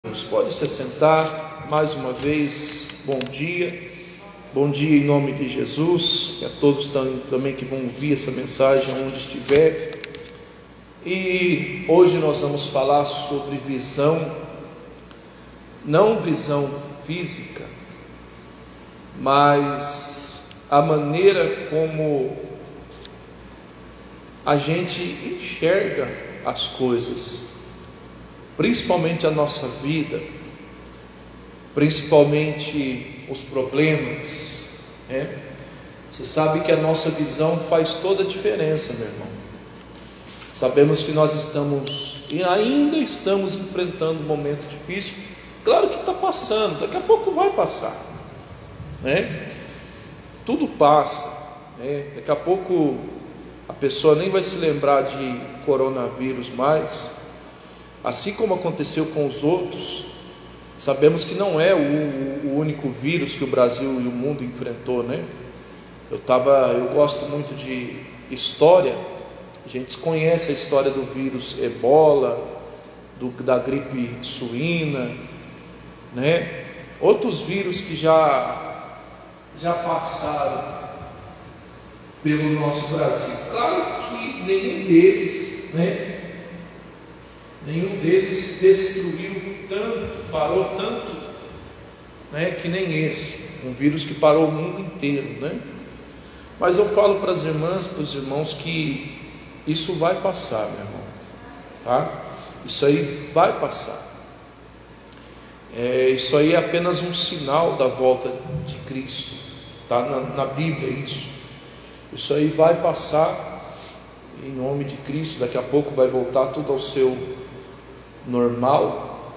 Pode se sentar mais uma vez. Bom dia em nome de Jesus, e a todos também que vão ouvir essa mensagem onde estiver. E hoje nós vamos falar sobre visão, não visão física, mas a maneira como a gente enxerga as coisas, principalmente a nossa vida, principalmente os problemas, né? Você sabe que a nossa visão faz toda a diferença, meu irmão. Sabemos que nós estamos e ainda estamos enfrentando um momento difícil. Claro que está passando, daqui a pouco vai passar, né? Tudo passa, né? Daqui a pouco a pessoa nem vai se lembrar de coronavírus mais. Assim como aconteceu com os outros, sabemos que não é o único vírus que o Brasil e o mundo enfrentou, né? Eu gosto muito de história. A gente conhece a história do vírus Ebola, da gripe suína, né? Outros vírus que já passaram pelo nosso Brasil. Claro que nenhum deles, né? Nenhum deles destruiu tanto, parou tanto, né, que nem esse, um vírus que parou o mundo inteiro, né? Mas eu falo para as irmãs, para os irmãos, que isso vai passar, meu irmão, tá? Isso aí vai passar. Isso aí é apenas um sinal da volta de Cristo, tá? Na Bíblia isso aí vai passar em nome de Cristo. Daqui a pouco vai voltar tudo ao seu normal,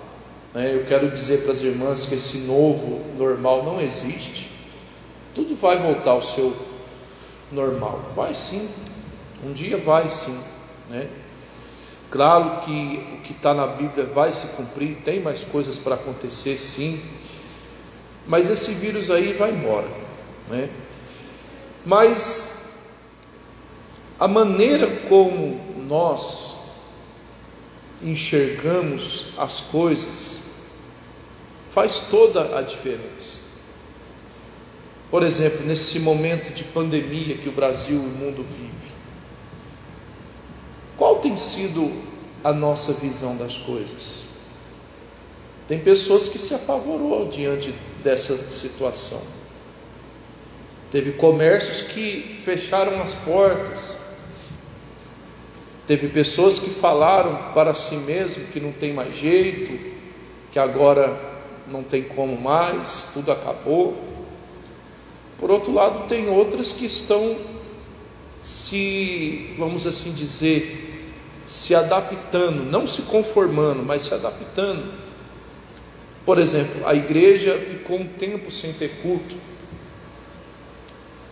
né? Eu quero dizer para as irmãs que esse novo normal não existe. Tudo vai voltar ao seu normal, vai sim, um dia vai sim, né? Claro que o que está na Bíblia vai se cumprir, tem mais coisas para acontecer sim, mas esse vírus aí vai embora, né? Mas a maneira como nós enxergamos as coisas faz toda a diferença. Por exemplo, nesse momento de pandemia que o Brasil e o mundo vive, qual tem sido a nossa visão das coisas? Tem pessoas que se apavorou diante dessa situação. Teve comércios que fecharam as portas. Teve pessoas que falaram para si mesmo que não tem mais jeito, que agora não tem como mais, tudo acabou. Por outro lado, tem outras que estão vamos assim dizer, se adaptando, não se conformando, mas se adaptando. Por exemplo, a igreja ficou um tempo sem ter culto.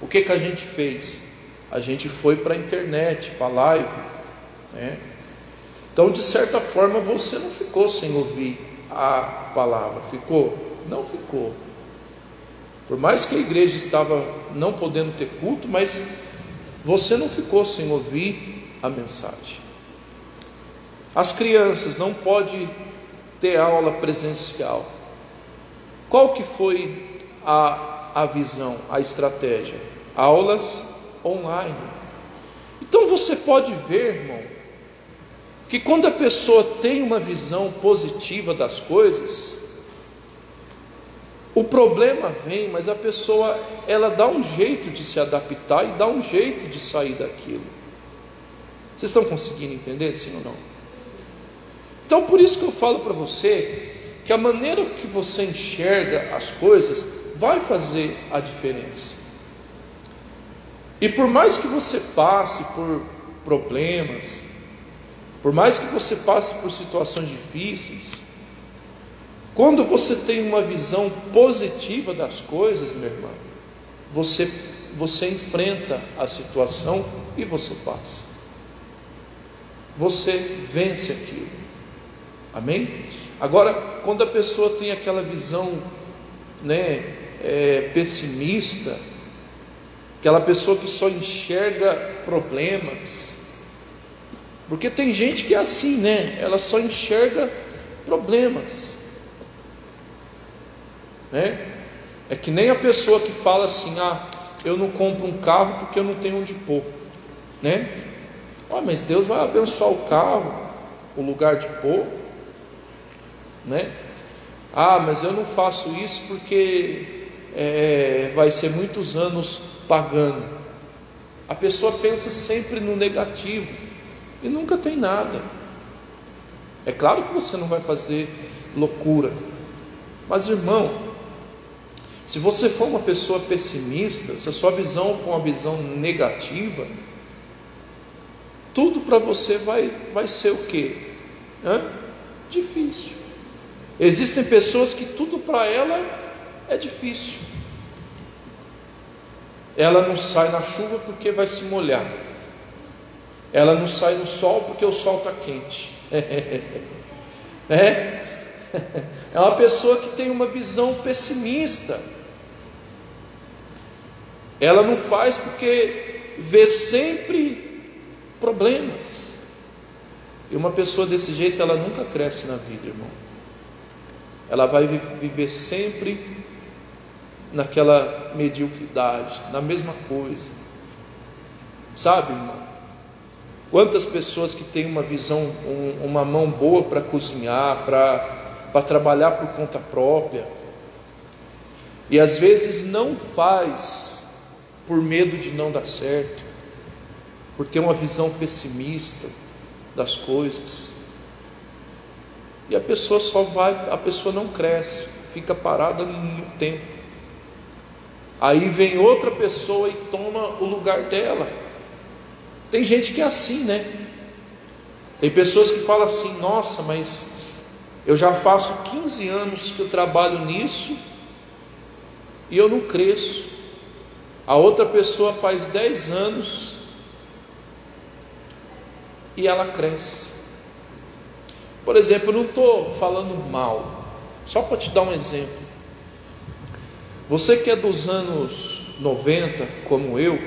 O que a gente fez? A gente foi para a internet, para a live, né? Então, de certa forma, você não ficou sem ouvir a palavra, ficou? Não ficou. Por mais que a igreja estava não podendo ter culto, mas você não ficou sem ouvir a mensagem. As crianças não podem ter aula presencial. Qual que foi a visão, a estratégia? Aulas online. Então você pode ver, irmão, que quando a pessoa tem uma visão positiva das coisas, o problema vem, mas a pessoa, ela dá um jeito de se adaptar e dá um jeito de sair daquilo. Vocês estão conseguindo entender, sim ou não? Então, por isso que eu falo para você, que a maneira que você enxerga as coisas vai fazer a diferença. E por mais que você passe por problemas, por mais que você passe por situações difíceis, quando você tem uma visão positiva das coisas, meu irmão, você enfrenta a situação e você passa. Você vence aquilo. Amém? Agora, quando a pessoa tem aquela visão, né, pessimista, aquela pessoa que só enxerga problemas, porque tem gente que é assim, né? Ela só enxerga problemas. né? É que nem a pessoa que fala assim: eu não compro um carro porque eu não tenho onde pôr, né? Mas Deus vai abençoar o carro, o lugar de pôr, né? Mas eu não faço isso porque vai ser muitos anos pagando. A pessoa pensa sempre no negativo e nunca tem nada. É claro que você não vai fazer loucura, mas irmão, se você for uma pessoa pessimista, se a sua visão for uma visão negativa, tudo para você vai ser o quê? Difícil. Existem pessoas que tudo para ela é difícil. Ela não sai na chuva porque vai se molhar. Ela não sai no sol porque o sol está quente. É uma pessoa que tem uma visão pessimista. Ela não faz porque vê sempre problemas. E uma pessoa desse jeito, ela nunca cresce na vida, irmão. Ela vai viver sempre naquela mediocridade, na mesma coisa. Sabe, irmão? Quantas pessoas que têm uma visão, uma mão boa para cozinhar, para trabalhar por conta própria, e às vezes não faz por medo de não dar certo, por ter uma visão pessimista das coisas, e a pessoa a pessoa não cresce, fica parada no tempo. Aí vem outra pessoa e toma o lugar dela. Tem gente que é assim, né? Tem pessoas que falam assim: nossa, mas eu já faço 15 anos que eu trabalho nisso e eu não cresço. A outra pessoa faz 10 anos e ela cresce. Por exemplo, eu não estou falando mal, só para te dar um exemplo. Você que é dos anos 90, como eu,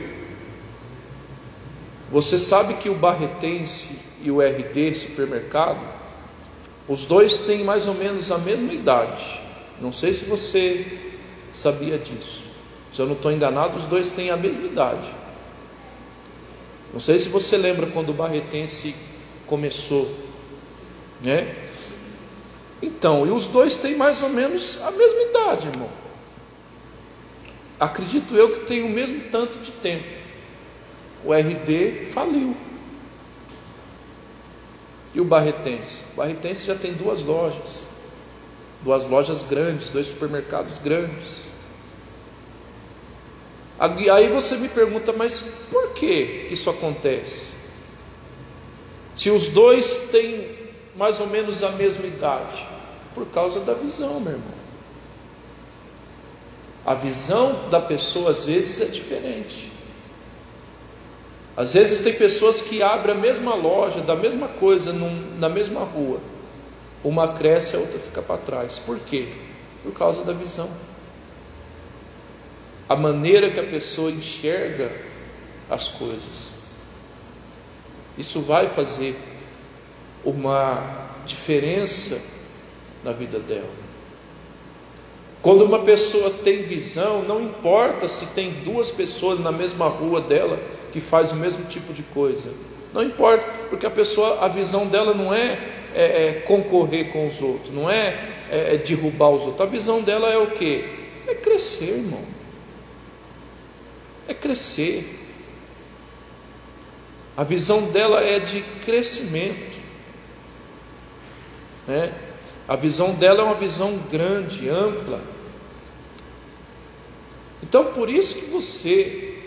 você sabe que o Barretense e o RD Supermercado, os dois têm mais ou menos a mesma idade. Não sei se você sabia disso. Se eu não estou enganado, os dois têm a mesma idade. Não sei se você lembra quando o Barretense começou, né? Então, e os dois têm mais ou menos a mesma idade, irmão. Acredito eu que tem o mesmo tanto de tempo. O RD faliu. E o Barretense? O Barretense já tem 2 lojas. 2 lojas grandes, 2 supermercados grandes. Aí você me pergunta: mas por que isso acontece? Se os dois têm mais ou menos a mesma idade? Por causa da visão, meu irmão. A visão da pessoa às vezes é diferente. Às vezes tem pessoas que abrem a mesma loja, da mesma coisa, na mesma rua. Uma cresce, a outra fica para trás. Por quê? Por causa da visão. A maneira que a pessoa enxerga as coisas. Isso vai fazer uma diferença na vida dela. Quando uma pessoa tem visão, não importa se tem 2 pessoas na mesma rua dela que faz o mesmo tipo de coisa, não importa, porque a visão dela não é concorrer com os outros, não é derrubar os outros. A visão dela é o quê? É crescer, irmão. É crescer. A visão dela é de crescimento, né? A visão dela é uma visão grande, ampla. Então, por isso que você,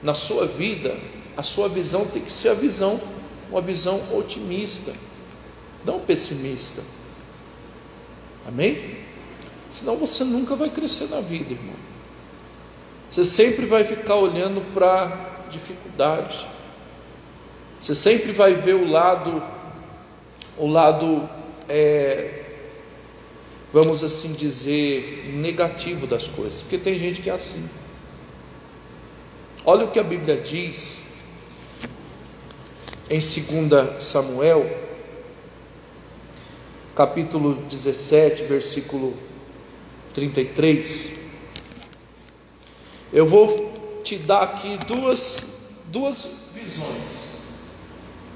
na sua vida, a sua visão tem que ser uma visão otimista, não pessimista. Amém? Senão você nunca vai crescer na vida, irmão. Você sempre vai ficar olhando para dificuldade. Você sempre vai ver o lado vamos assim dizer, negativo das coisas, porque tem gente que é assim. Olha o que a Bíblia diz em 2 Samuel, capítulo 17, versículo 33, eu vou te dar aqui duas visões.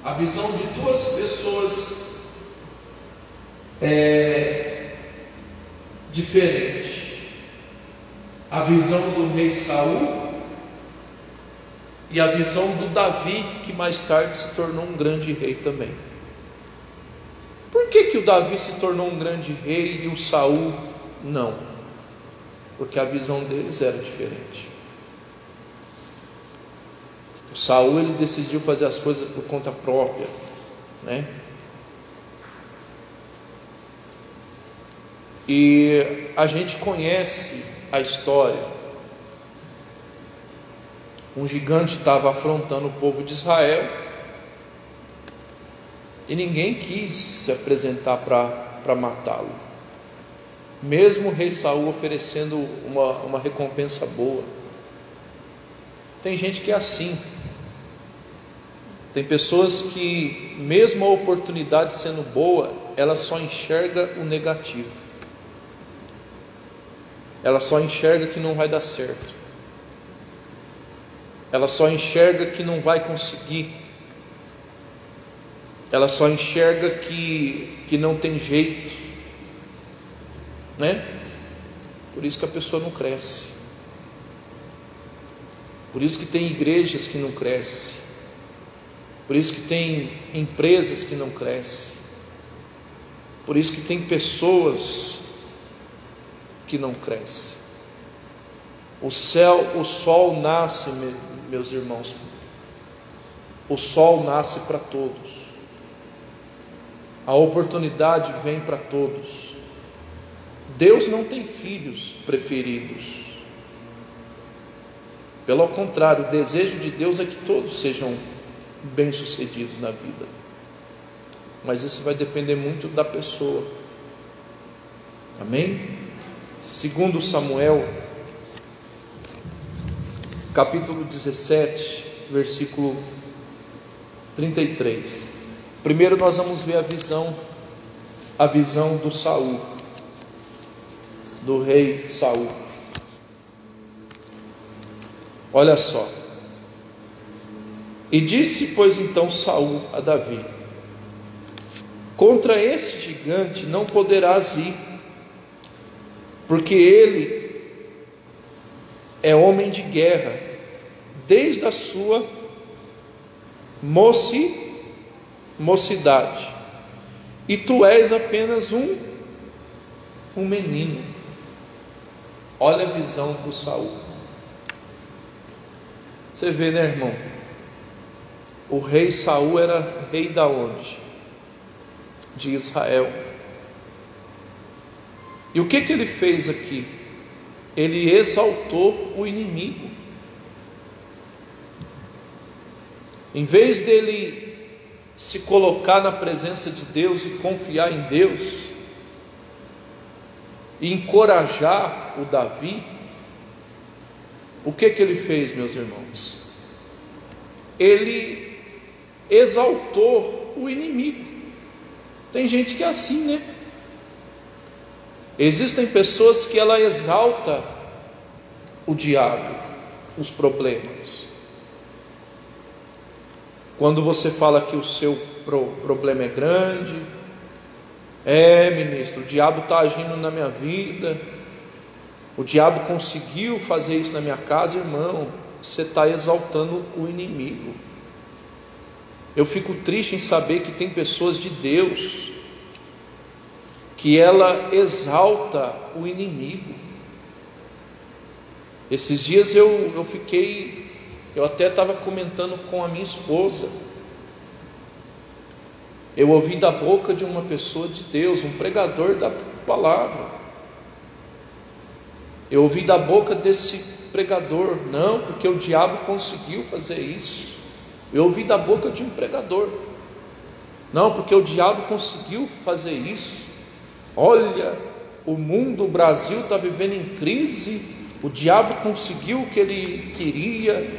A visão de duas pessoas diferentes. A visão do rei Saul e a visão do Davi, que mais tarde se tornou um grande rei também. Por que o Davi se tornou um grande rei e o Saul não? Porque a visão deles era diferente. O Saul, ele decidiu fazer as coisas por conta própria, né? E a gente conhece a história. Um gigante estava afrontando o povo de Israel e ninguém quis se apresentar para matá-lo, mesmo o rei Saul oferecendo uma recompensa boa. Tem gente que é assim. Tem pessoas que, mesmo a oportunidade sendo boa, ela só enxerga o negativo. Ela só enxerga que não vai dar certo. Ela só enxerga que não vai conseguir. Ela só enxerga que não tem jeito, né? Por isso que a pessoa não cresce. Por isso que tem igrejas que não crescem. Por isso que tem empresas que não crescem. Por isso que tem pessoas que não crescem. O sol nasce, meus irmãos. O sol nasce para todos. A oportunidade vem para todos. Deus não tem filhos preferidos. Pelo contrário, o desejo de Deus é que todos sejam bem-sucedidos na vida. Mas isso vai depender muito da pessoa. Amém? Segundo Samuel, capítulo 17, versículo 33. Primeiro nós vamos ver a visão do Saul, do rei Saul. Olha só. E disse, pois, então Saul a Davi: contra este gigante não poderás ir, porque ele é homem de guerra, desde a sua mocidade, e tu és apenas um menino. Olha a visão do Saul. Você vê, né, irmão? O rei Saul era rei da onde? De Israel. E o que ele fez aqui? Ele exaltou o inimigo. Em vez dele se colocar na presença de Deus e confiar em Deus, e encorajar o Davi, o que ele fez, meus irmãos? Ele exaltou o inimigo. Tem gente que é assim, né? Existem pessoas que ela exalta o diabo, os problemas. Quando você fala que o seu problema é grande, ministro, o diabo está agindo na minha vida, o diabo conseguiu fazer isso na minha casa, irmão, você está exaltando o inimigo. Eu fico triste em saber que tem pessoas de Deus que ela exalta o inimigo. Esses dias eu até estava comentando com a minha esposa. Eu ouvi da boca de uma pessoa de Deus, um pregador da palavra. Eu ouvi da boca desse pregador: não, porque o diabo conseguiu fazer isso. Eu ouvi da boca de um pregador: não, porque o diabo conseguiu fazer isso. Olha, o mundo, o Brasil está vivendo em crise, o diabo conseguiu o que ele queria.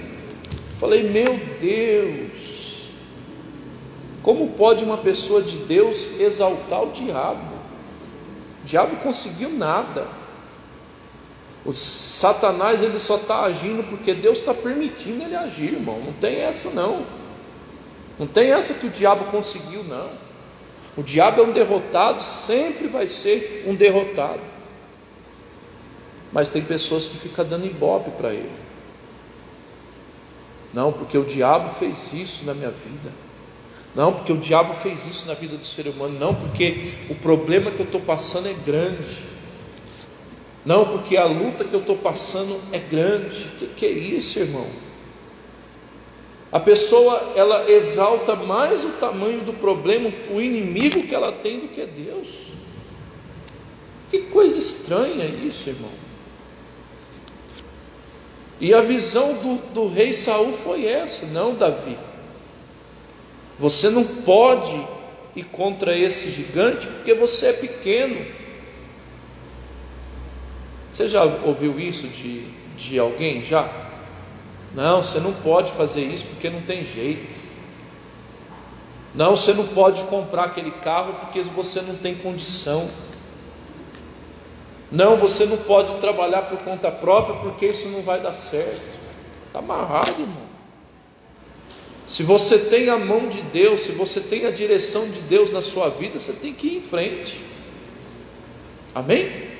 Falei: meu Deus, como pode uma pessoa de Deus exaltar o diabo? O diabo conseguiu nada. O Satanás, ele só está agindo porque Deus está permitindo ele agir, irmão. Não tem essa não. Não tem essa que o diabo conseguiu, não. O diabo é um derrotado, sempre vai ser um derrotado. Mas tem pessoas que ficam dando ibope para ele. Não, porque o diabo fez isso na minha vida. Não, porque o diabo fez isso na vida do ser humano. Não, porque o problema que eu estou passando é grande. Não, porque a luta que eu estou passando é grande. Que é isso, irmão? A pessoa, ela exalta mais o tamanho do problema, o inimigo que ela tem, do que Deus. Que coisa estranha isso, irmão. E a visão do rei Saul foi essa: não, Davi, você não pode ir contra esse gigante, porque você é pequeno. Você já ouviu isso de alguém? Já? Não, você não pode fazer isso porque não tem jeito. Não, você não pode comprar aquele carro porque você não tem condição. Não, você não pode trabalhar por conta própria porque isso não vai dar certo. Está amarrado, irmão. Se você tem a mão de Deus, se você tem a direção de Deus na sua vida, você tem que ir em frente. Amém?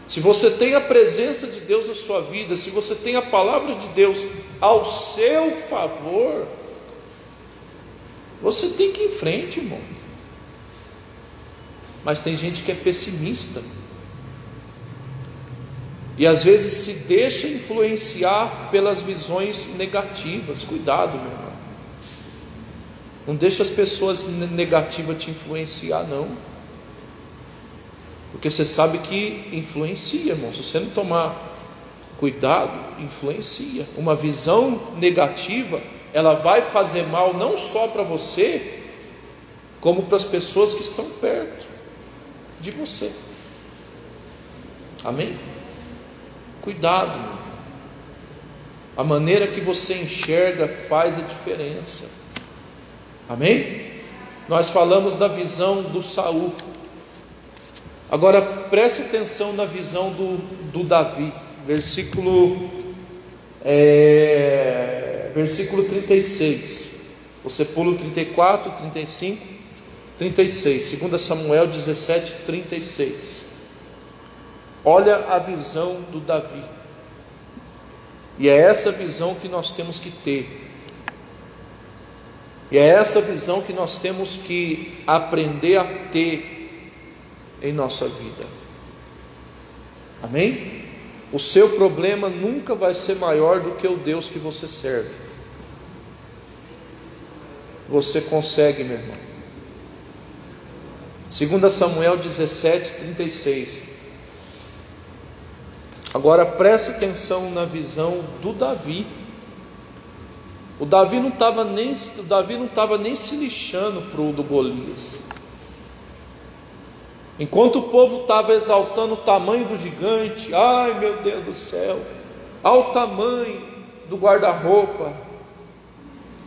Se você tem a presença de Deus na sua vida, se você tem a palavra de Deus ao seu favor, você tem que ir em frente, irmão. Mas tem gente que é pessimista e às vezes se deixa influenciar pelas visões negativas. Cuidado, meu irmão. Não deixa as pessoas negativas te influenciar, não. Porque você sabe que influencia, irmão. Se você não tomar cuidado, influencia. Uma visão negativa, ela vai fazer mal não só para você, como para as pessoas que estão perto de você. Amém? Cuidado, irmão. A maneira que você enxerga faz a diferença. Amém? Nós falamos da visão do Saul. Agora preste atenção na visão do Davi, versículo 36. Você pula o 34, 35, 36. 2 Samuel 17, 36. Olha a visão do Davi. E é essa visão que nós temos que ter. E é essa visão que nós temos que aprender a ter em nossa vida. Amém? O seu problema nunca vai ser maior do que o Deus que você serve. Você consegue, meu irmão. 2 Samuel 17, 36. Agora preste atenção na visão do Davi. O Davi não estava nem se lixando para o do Golias. Enquanto o povo estava exaltando o tamanho do gigante, ai meu Deus do céu, ao tamanho do guarda-roupa,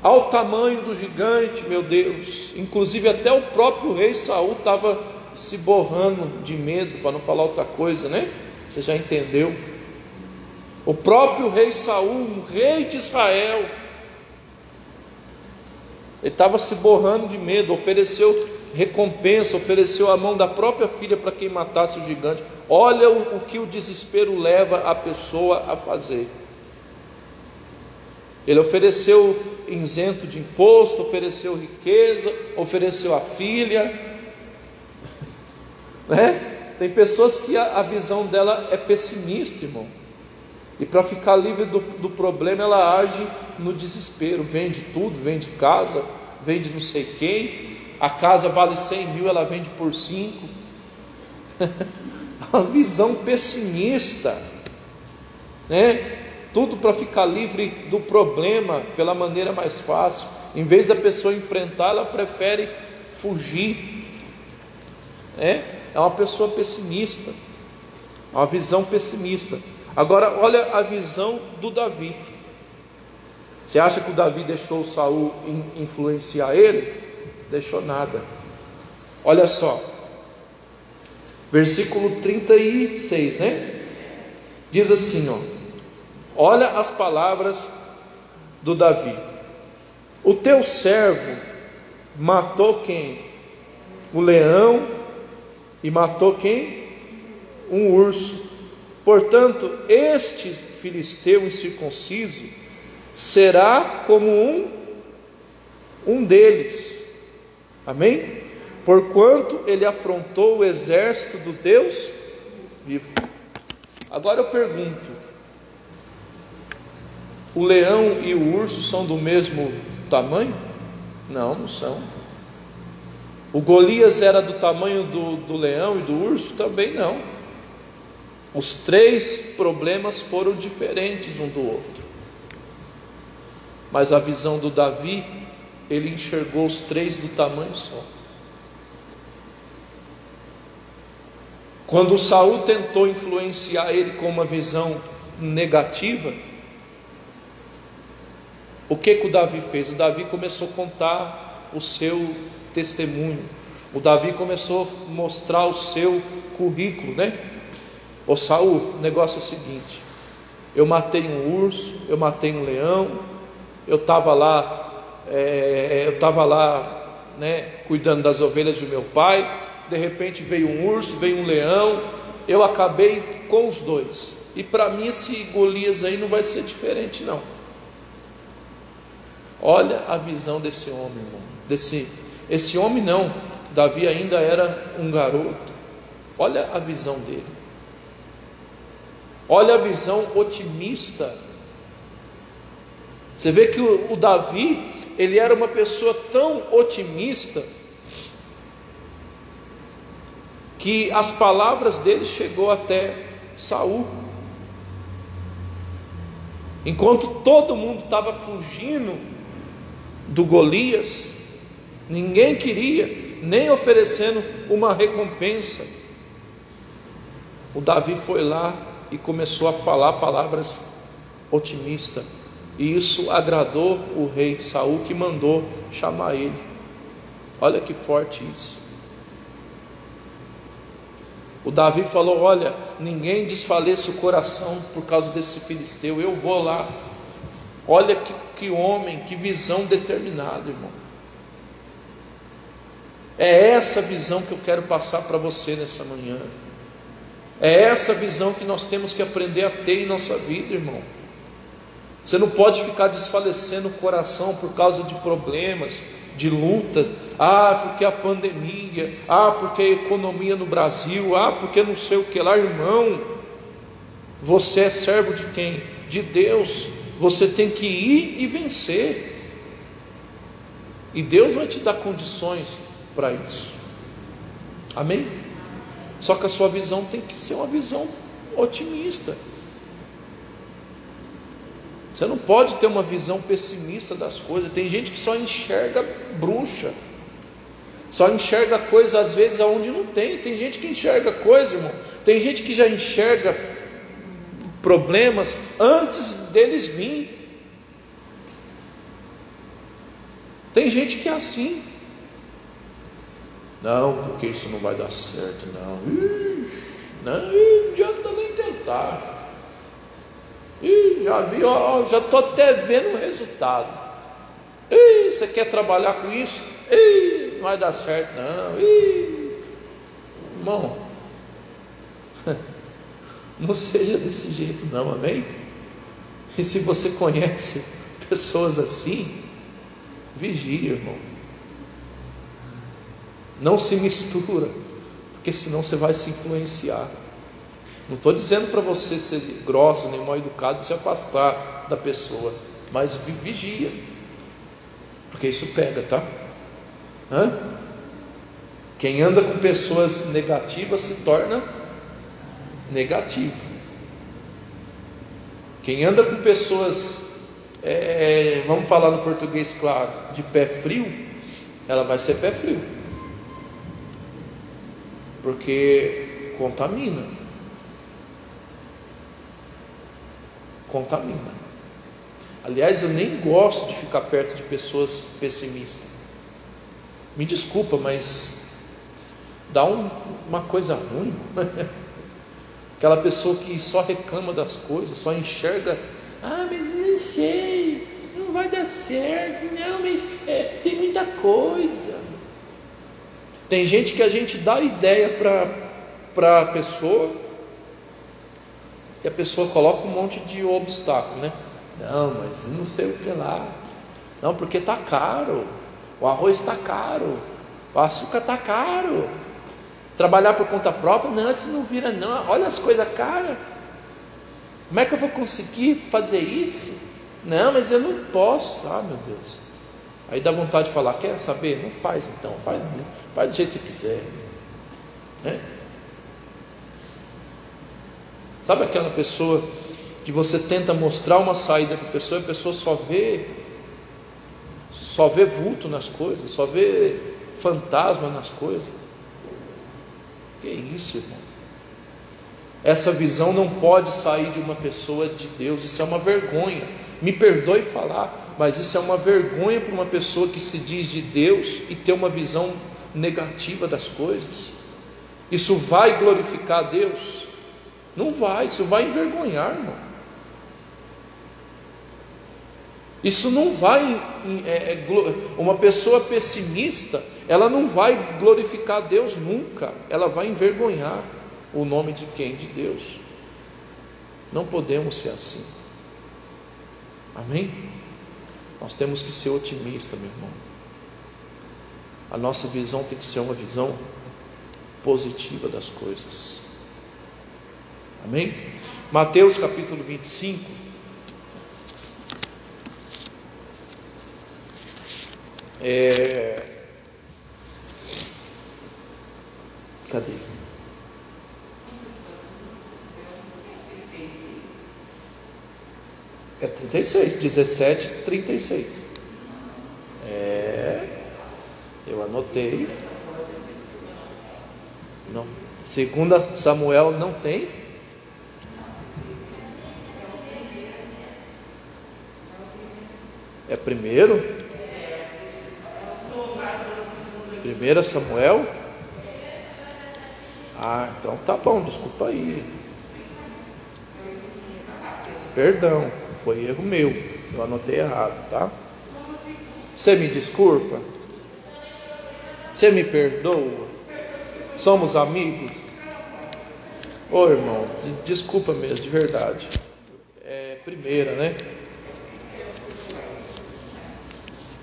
ao tamanho do gigante, meu Deus. Inclusive até o próprio rei Saul estava se borrando de medo, para não falar outra coisa, né? Você já entendeu? O próprio rei Saul, um rei de Israel, ele estava se borrando de medo, ofereceu recompensa, ofereceu a mão da própria filha para quem matasse o gigante. Olha o que o desespero leva a pessoa a fazer. Ele ofereceu isento de imposto, ofereceu riqueza, ofereceu a filha, né? Tem pessoas que a visão dela é pessimista, irmão, e para ficar livre do problema ela age no desespero. Vende tudo, vende casa, vende não sei quem. A casa vale 100 mil, ela vende por 5. Uma visão pessimista, né? Tudo para ficar livre do problema pela maneira mais fácil. Em vez da pessoa enfrentar, ela prefere fugir, né? É uma pessoa pessimista, uma visão pessimista. Agora olha a visão do Davi. Você acha que o Davi deixou o Saul influenciar ele? Deixou nada. Olha só, versículo 36, né? Diz assim, olha as palavras do Davi: o teu servo matou quem? O leão, e matou quem? Um urso. Portanto, este filisteu incircunciso será como um deles. Amém? Porquanto ele afrontou o exército do Deus vivo. Agora eu pergunto: o leão e o urso são do mesmo tamanho? Não, não são. O Golias era do tamanho do leão e do urso? Também não. Os três problemas foram diferentes um do outro. Mas a visão do Davi, ele enxergou os três do tamanho só. Quando Saul tentou influenciar ele com uma visão negativa, o que o Davi fez? O Davi começou a contar o seu testemunho. O Davi começou a mostrar o seu currículo, né? Ô Saul, o negócio é o seguinte: eu matei um urso, eu matei um leão, eu estava lá, né, cuidando das ovelhas do meu pai. De repente veio um urso, veio um leão, eu acabei com os dois. E para mim esse Golias aí não vai ser diferente não. Olha a visão desse homem, irmão. Esse homem não, Davi ainda era um garoto. Olha a visão dele. Olha a visão otimista. Você vê que o Davi, ele era uma pessoa tão otimista, que as palavras dele chegou até Saul. Enquanto todo mundo estava fugindo do Golias, ninguém queria, nem oferecendo uma recompensa, o Davi foi lá e começou a falar palavras otimistas, e isso agradou o rei Saul, que mandou chamar ele. Olha que forte isso. O Davi falou: olha, ninguém desfaleça o coração por causa desse filisteu, eu vou lá. Olha que homem, que visão determinada, irmão. É essa visão que eu quero passar para você nessa manhã. É essa visão que nós temos que aprender a ter em nossa vida, irmão. Você não pode ficar desfalecendo o coração por causa de problemas, de lutas. Porque a pandemia, porque a economia no Brasil, porque não sei o que lá. Irmão, você é servo de quem? De Deus. Você tem que ir e vencer, e Deus vai te dar condições para isso. Amém? Só que a sua visão tem que ser uma visão otimista. Você não pode ter uma visão pessimista das coisas. Tem gente que só enxerga bruxa, só enxerga coisa às vezes aonde não tem. Tem gente que enxerga coisa, irmão. Tem gente que já enxerga problemas antes deles virem. Tem gente que é assim. Não, porque isso não vai dar certo, não. Não adianta nem tentar. Já vi, já estou até vendo o resultado. Você quer trabalhar com isso? Não vai dar certo, não. Irmão, não seja desse jeito não, amém? E se você conhece pessoas assim, vigie, irmão. Não se mistura, porque senão você vai se influenciar. Não estou dizendo para você ser grosso, nem mal educado e se afastar da pessoa, mas vigia, porque isso pega, tá? Quem anda com pessoas negativas se torna negativo. Quem anda com pessoas, vamos falar no português claro, de pé frio, ela vai ser pé frio, porque contamina. Aliás, eu nem gosto de ficar perto de pessoas pessimistas. Me desculpa, mas dá uma coisa ruim. Aquela pessoa que só reclama das coisas, só enxerga, mas não sei, não vai dar certo, não, mas tem muita coisa. Tem gente que a gente dá ideia para a pessoa, e a pessoa coloca um monte de obstáculo, né? Não, mas não sei o que lá. Não, porque está caro, o arroz está caro, o açúcar está caro. Trabalhar por conta própria, não, isso não vira não, olha as coisas caras. Como é que eu vou conseguir fazer isso? Não, mas eu não posso. Meu Deus. Aí dá vontade de falar, quer saber? Não faz então, faz do jeito que você quiser, né? Sabe aquela pessoa que você tenta mostrar uma saída para a pessoa, e a pessoa só vê vulto nas coisas, só vê fantasma nas coisas? Que isso, irmão? Essa visão não pode sair de uma pessoa de Deus. Isso é uma vergonha. Me perdoe falar, mas isso é uma vergonha para uma pessoa que se diz de Deus e ter uma visão negativa das coisas. Isso vai glorificar a Deus? Não vai, isso vai envergonhar, irmão. Isso não vai, uma pessoa pessimista, ela não vai glorificar a Deus nunca, ela vai envergonhar o nome de quem? De Deus. Não podemos ser assim, amém? Nós temos que ser otimistas, meu irmão. A nossa visão tem que ser uma visão positiva das coisas, amém? Mateus capítulo 25. Cadê? É 36, 17, 36. Eu anotei. Não. 2 Samuel não tem. É primeiro? 1 Samuel? Então tá bom, desculpa aí. Perdão, foi erro meu. Eu anotei errado, tá? Você me desculpa? Você me perdoa? Somos amigos? Ô irmão, desculpa mesmo, de verdade. É primeira, né?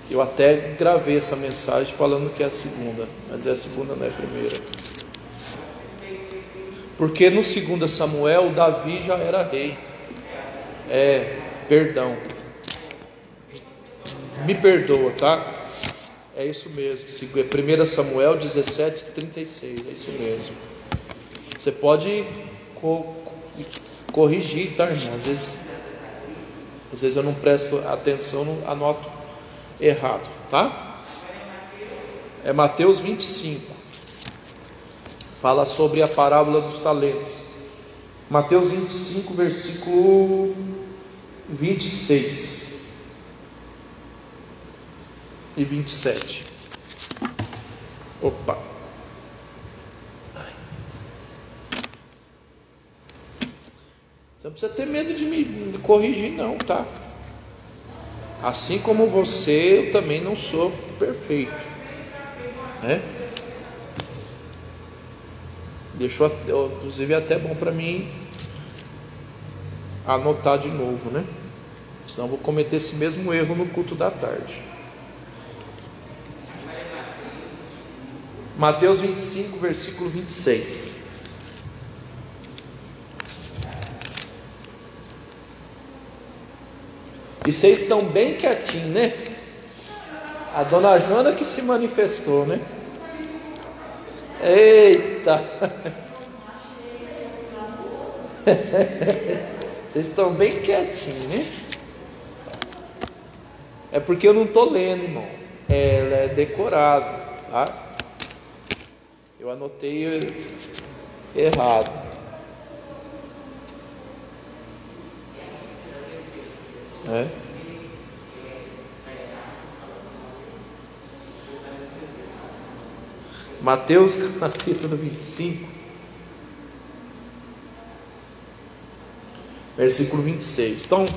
Eu até gravei essa mensagem falando que é a segunda, mas a segunda, não é a primeira. Porque no 2 Samuel, Davi já era rei. Perdão. Me perdoa, tá? É isso mesmo. 1 Samuel 17, 36. É isso mesmo. Você pode corrigir, tá, irmão? Às vezes eu não presto atenção, não anoto errado, tá? É Mateus 25. Fala sobre a parábola dos talentos. Mateus 25, versículo 26 e 27. Opa. Você não precisa ter medo de me corrigir não, tá? Assim como você, eu também não sou perfeito, né? Deixou, inclusive, até bom para mim anotar de novo, né? Senão eu vou cometer esse mesmo erro no culto da tarde. Mateus 25, versículo 26. E vocês estão bem quietinhos, né? A dona Joana que se manifestou, né? Eita! Vocês estão bem quietinhos, né? É porque eu não estou lendo, irmão. Ela é decorado, tá? Eu anotei errado. Mateus capítulo 25, versículo 26. Então,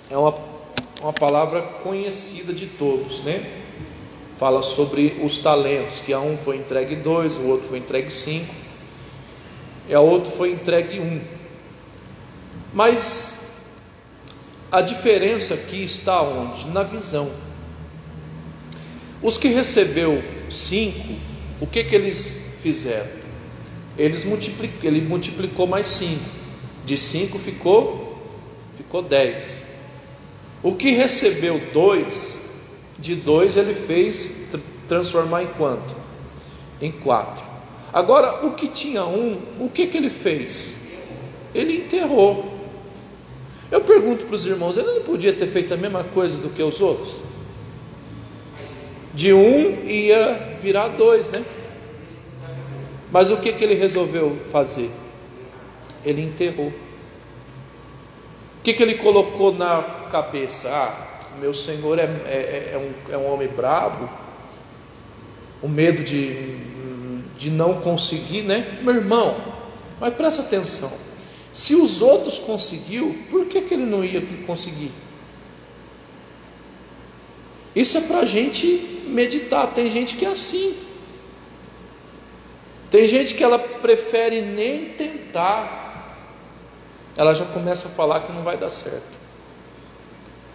é uma palavra conhecida de todos, né? Fala sobre os talentos, que a um foi entregue 2, o outro foi entregue 5, e a outro foi entregue 1. Mas a diferença aqui está onde? Na visão. Os que recebeu 5, o que eles fizeram? Ele multiplicou mais 5. De 5 ficou 10. O que recebeu 2, de 2 ele fez transformar em quanto? Em 4. Agora, o que tinha 1, o que ele fez? Ele enterrou. Eu pergunto para os irmãos, ele não podia ter feito a mesma coisa do que os outros? De 1 ia virar 2, né? Mas o que ele resolveu fazer? Ele enterrou. O que ele colocou na cabeça? Meu Senhor é um homem brabo, o medo de não conseguir, né? Meu irmão, mas presta atenção, se os outros conseguiu, por que ele não ia conseguir? Isso é para a gente meditar. Tem gente que é assim, tem gente que ela prefere nem tentar, ela já começa a falar que não vai dar certo.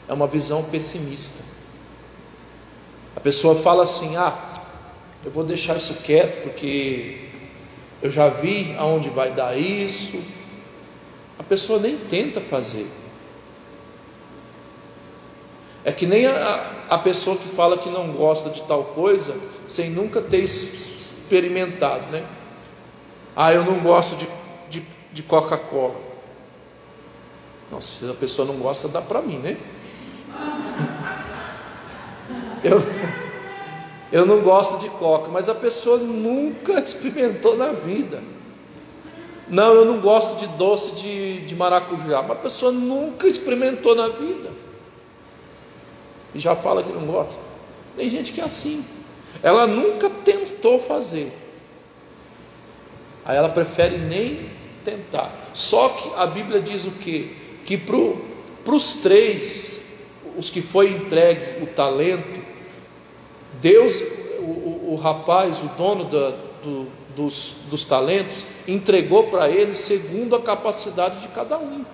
É uma visão pessimista. A pessoa fala assim: eu vou deixar isso quieto porque eu já vi aonde vai dar isso. A pessoa nem tenta fazer. É que nem a pessoa que fala que não gosta de tal coisa sem nunca ter experimentado, né? Eu não gosto de Coca-Cola. Nossa, se a pessoa não gosta, dá para mim, né? Eu não gosto de coca, mas a pessoa nunca experimentou na vida. Não, eu não gosto de doce de maracujá, mas a pessoa nunca experimentou na vida e já fala que não gosta. Tem gente que é assim, ela nunca tentou fazer, aí ela prefere nem tentar. Só que a Bíblia diz o quê? Que para os 3, os que foi entregue o talento, Deus, o rapaz, o dono dos talentos, entregou para eles segundo a capacidade de cada um.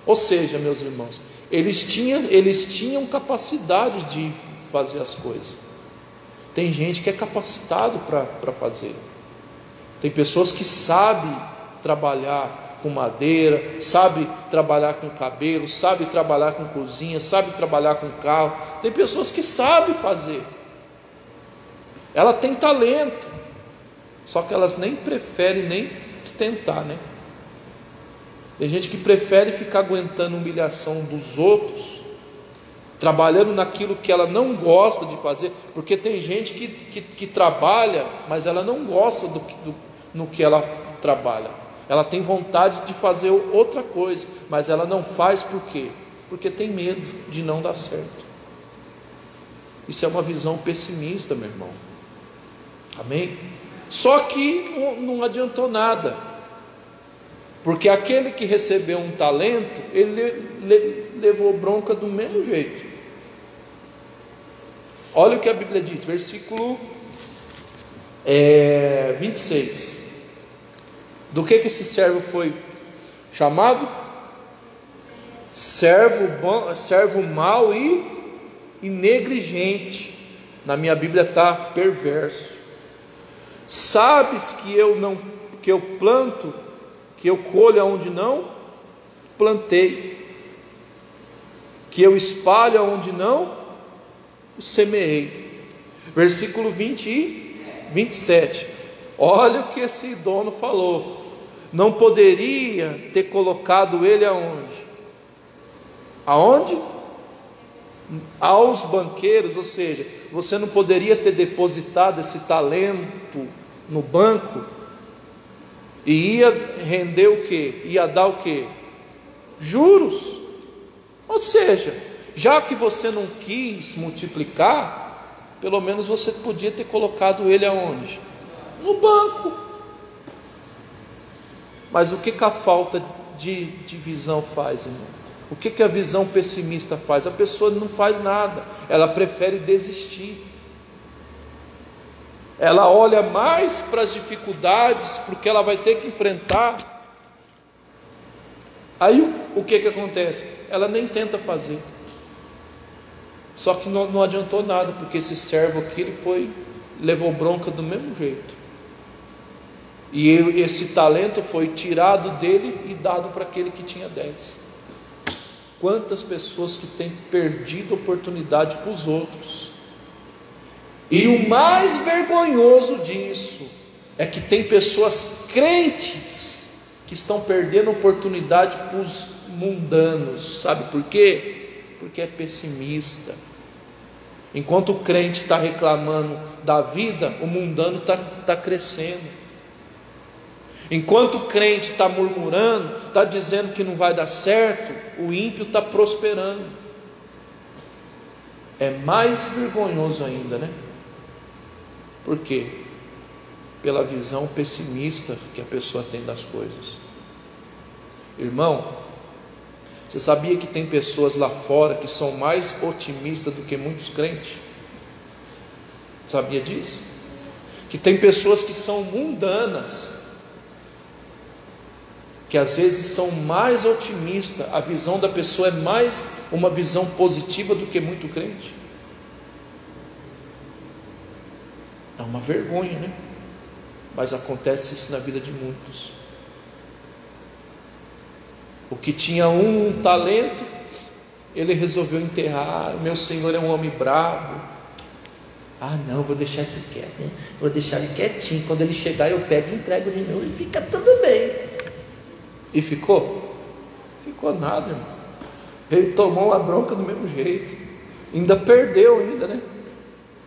Ou seja, meus irmãos, eles tinham capacidade de fazer as coisas. Tem gente que é capacitado para fazer. Tem pessoas que sabem trabalhar com madeira, sabe trabalhar com cabelo, sabe trabalhar com cozinha, sabe trabalhar com carro. Tem pessoas que sabem fazer. Ela tem talento, só que elas nem preferem nem tentar, né? Tem gente que prefere ficar aguentando a humilhação dos outros, trabalhando naquilo que ela não gosta de fazer, porque tem gente que trabalha, mas ela não gosta no que ela trabalha. Ela tem vontade de fazer outra coisa, mas ela não faz. Por quê? Porque tem medo de não dar certo. Isso é uma visão pessimista, meu irmão. Amém? Só que não adiantou nada, porque aquele que recebeu um talento, ele levou bronca do mesmo jeito. Olha o que a Bíblia diz, versículo 26. Do que esse servo foi chamado? Servo mau e negligente. Na minha Bíblia está perverso. Sabes que eu planto, que eu colho onde não plantei, que eu espalho onde não semeei. Versículo 20 e 27. Olha o que esse dono falou. Não poderia ter colocado ele aonde? Aonde? Aos banqueiros. Ou seja, você não poderia ter depositado esse talento no banco e ia render o quê? Ia dar o quê? Juros. Ou seja, já que você não quis multiplicar, pelo menos você podia ter colocado ele aonde? No banco. Mas o que a falta de visão faz, irmão? O que a visão pessimista faz? A pessoa não faz nada, ela prefere desistir. Ela olha mais para as dificuldades, porque ela vai ter que enfrentar. Aí o que acontece? Ela nem tenta fazer. Só que não adiantou nada, porque esse servo aqui, levou bronca do mesmo jeito. E esse talento foi tirado dele e dado para aquele que tinha 10. Quantas pessoas que têm perdido oportunidade para os outros. E o mais vergonhoso disso é que tem pessoas crentes que estão perdendo oportunidade para os mundanos. Sabe por quê? Porque é pessimista. Enquanto o crente está reclamando da vida, o mundano está crescendo. Enquanto o crente está murmurando, está dizendo que não vai dar certo, o ímpio está prosperando. É mais vergonhoso ainda, né? Por quê? Pela visão pessimista que a pessoa tem das coisas. Irmão, você sabia que tem pessoas lá fora que são mais otimistas do que muitos crentes? Sabia disso? Que tem pessoas que são mundanas, que às vezes são mais otimistas, a visão da pessoa é mais uma visão positiva do que muito crente. É uma vergonha, né? Mas acontece isso na vida de muitos. O que tinha um talento, ele resolveu enterrar. Meu Senhor é um homem bravo. Ah não, vou deixar isso quieto, né? Vou deixar ele quietinho. Quando ele chegar eu pego e entrego de novo e fica tudo bem. E ficou? Ficou nada, irmão. Ele tomou uma bronca do mesmo jeito. Ainda perdeu ainda, né?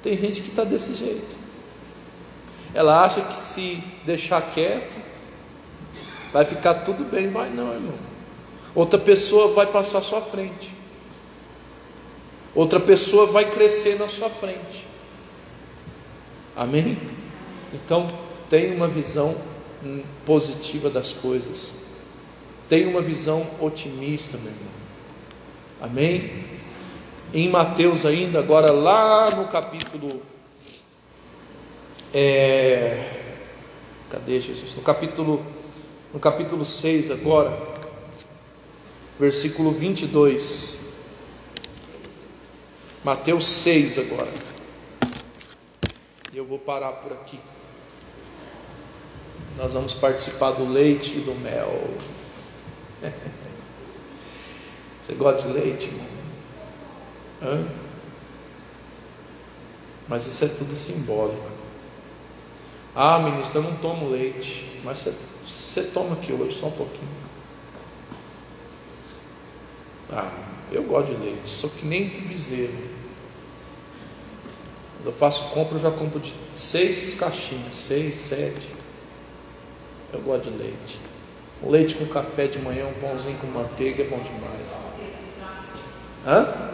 Tem gente que está desse jeito. Ela acha que se deixar quieto vai ficar tudo bem. Vai não, irmão. Outra pessoa vai passar à sua frente. Outra pessoa vai crescer na sua frente. Amém? Então, tenha uma visão positiva das coisas. Tenha uma visão otimista, meu irmão. Amém? Em Mateus ainda, agora lá no capítulo... Cadê Jesus? No capítulo 6 agora, versículo 22. Mateus 6 agora. Eu vou parar por aqui. Nós vamos participar do leite e do mel. Você gosta de leite, irmão? Hã? Mas isso é tudo simbólico. Ah, ministro, eu não tomo leite. Mas você toma aqui hoje, só um pouquinho. Ah, eu gosto de leite, só que nem bezerro. Quando eu faço compra, eu já compro de 6 caixinhas, 6, 7. Eu gosto de leite. O leite com café de manhã, um pãozinho com manteiga é bom demais. Hã?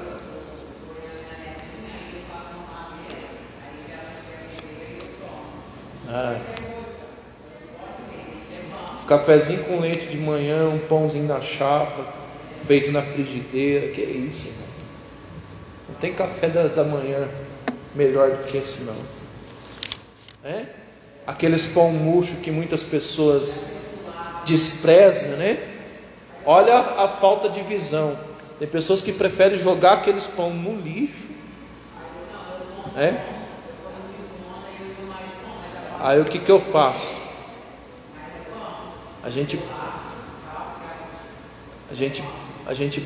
Cafezinho com leite de manhã, um pãozinho na chapa, feito na frigideira. Que é isso, irmão? Não tem café da manhã melhor do que esse não. Aqueles pão murcho que muitas pessoas desprezam, né? Olha a falta de visão. Tem pessoas que preferem jogar aqueles pão no lixo, Aí o que eu faço? A gente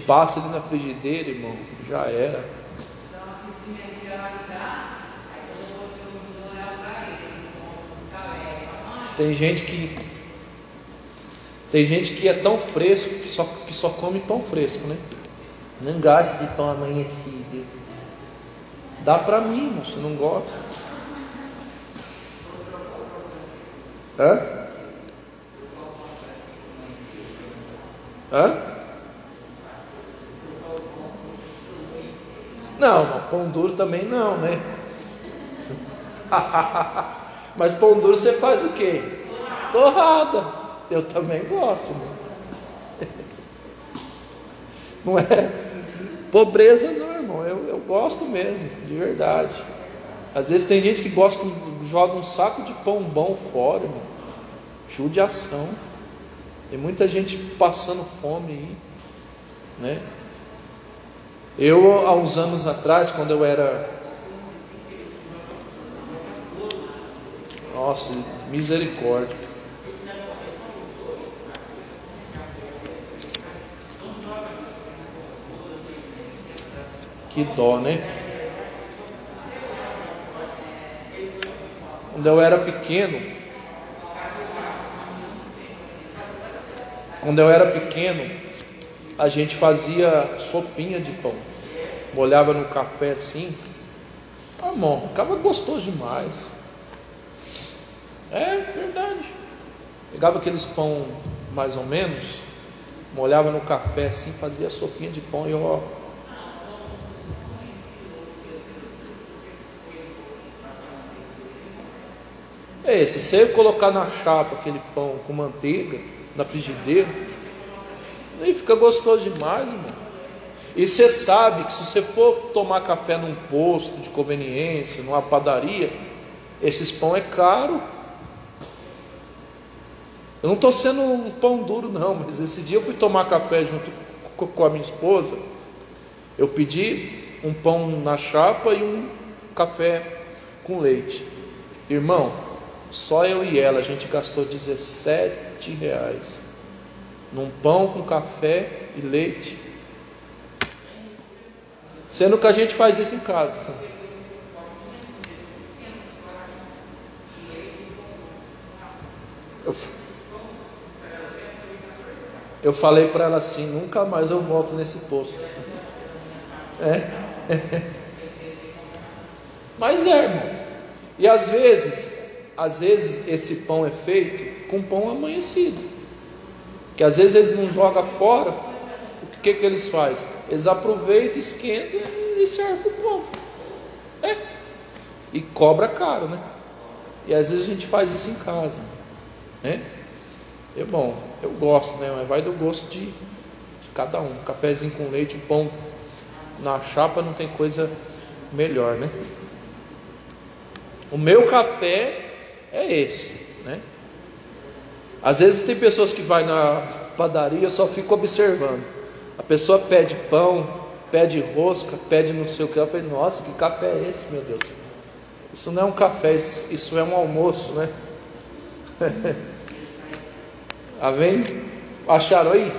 passa ali na frigideira, irmão, já era. Tem gente que é tão fresco que só come pão fresco, né? Não gosta de pão amanhecido. Dá para mim, irmão, você não gosta? Hã? Não, pão duro também não, né? Mas pão duro você faz o quê? Torrada. Eu também gosto, irmão. Não é pobreza não, irmão, eu gosto mesmo, de verdade. Às vezes tem gente que gosta, joga um saco de pão bom fora, irmão. Judiação. Tem muita gente passando fome aí, né? Eu, há uns anos atrás, quando eu era... Nossa, misericórdia. Que dó, né? Quando eu era pequeno, a gente fazia sopinha de pão, molhava no café assim, irmão, ficava gostoso demais. É verdade. Pegava aqueles pão mais ou menos, molhava no café assim, fazia sopinha de pão e ó. Se você colocar na chapa aquele pão com manteiga, na frigideira, aí fica gostoso demais, irmão. E você sabe que se você for tomar café num posto de conveniência, numa padaria, esses pão é caro. Eu não estou sendo um pão duro não, mas esse dia eu fui tomar café junto com a minha esposa. Eu pedi um pão na chapa e um café com leite. Irmão, só eu e ela, a gente gastou R$17 num pão com café e leite, sendo que a gente faz isso em casa. Eu falei para ela assim: nunca mais eu volto nesse posto. Mas irmão, e às vezes esse pão é feito com pão amanhecido, que às vezes eles não jogam fora. O que eles fazem? Eles aproveitam, esquentam e servem para o povo. E cobra caro, né? E às vezes a gente faz isso em casa, né? Bom, eu gosto, né? Mas vai do gosto de cada um. Um cafezinho com leite, um pão na chapa, não tem coisa melhor, né? O meu café é esse, né? Às vezes tem pessoas que vai na padaria, só fica observando. A pessoa pede pão, pede rosca, pede não sei o que. Eu falei: nossa, que café é esse, meu Deus? Isso não é um café, isso é um almoço, né? Amém? Acharam aí?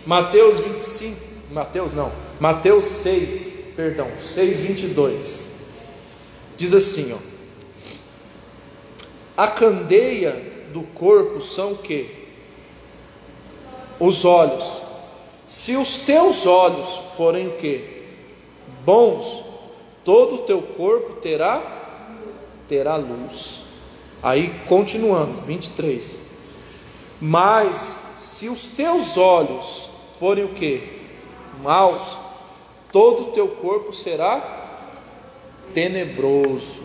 Mateus 6:22. Diz assim, ó: a candeia do corpo são o quê? Os olhos. Se os teus olhos forem o quê? Bons, todo o teu corpo terá luz. Aí continuando, 23. Mas se os teus olhos forem o quê? Maus, todo o teu corpo será tenebroso.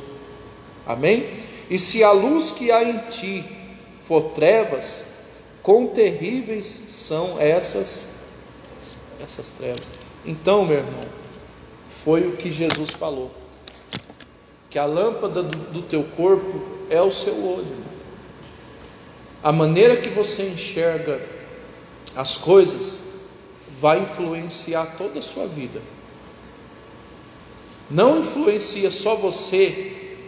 Amém? E se a luz que há em ti for trevas, quão terríveis são essas trevas. Então, meu irmão, foi o que Jesus falou, que a lâmpada do teu corpo é o seu olho. A maneira que você enxerga as coisas vai influenciar toda a sua vida. Não influencia só você,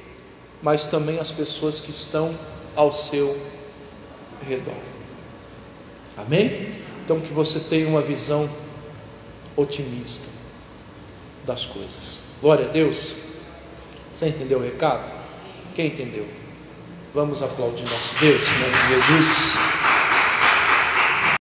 mas também as pessoas que estão ao seu redor. Amém? Então que você tenha uma visão otimista das coisas. Glória a Deus. Você entendeu o recado? Quem entendeu? Vamos aplaudir nosso Deus, em nome de Jesus.